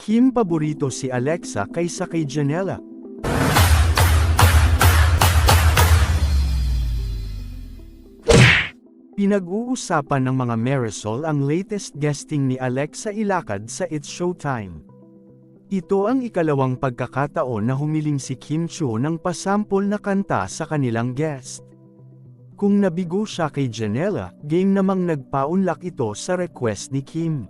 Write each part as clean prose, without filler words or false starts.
Kim paborito si Alexa kaysa kay Janela. Pinag-uusapan ng mga Marisol ang latest guesting ni Alexa Ilacad sa It's Showtime. Ito ang ikalawang pagkakataon na humiling si Kim Chiu ng pasampol na kanta sa kanilang guest. Kung nabigo siya kay Janela, game namang nagpaunlak ito sa request ni Kim.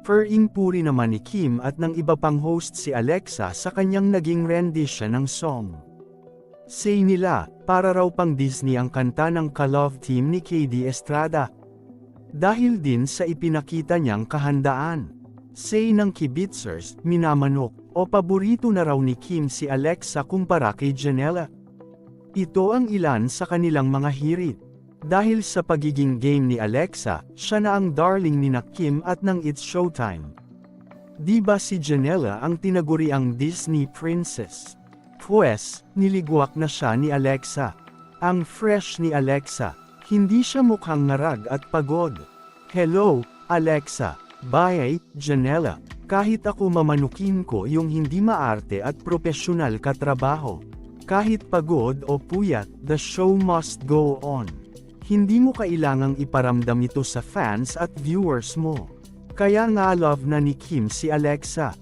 Puri naman ni Kim at ng iba pang host si Alexa sa kanyang naging rendition ng song. Say nila, para raw pang Disney ang kanta ng ka-love team ni KD Estrada. Dahil din sa ipinakita niyang kahandaan. Say ng Kibitzers, minamanok, o paborito na raw ni Kim si Alexa kumpara kay Janela. Ito ang ilan sa kanilang mga hirit. Dahil sa pagiging game ni Alexa, siya na ang darling ni Kim at ng It's Showtime. Di ba si Janela ang tinaguriang Disney Princess? Pwes, niligwak na siya ni Alexa. Ang fresh ni Alexa, hindi siya mukhang ngarag at pagod. Hello, Alexa. Bye, Janela. Kahit ako mamanukin ko yung hindi maarte at propesyonal katrabaho. Kahit pagod o puyat, the show must go on. Hindi mo kailangang iparamdam ito sa fans at viewers mo. Kaya nga love na ni Kim si Alexa.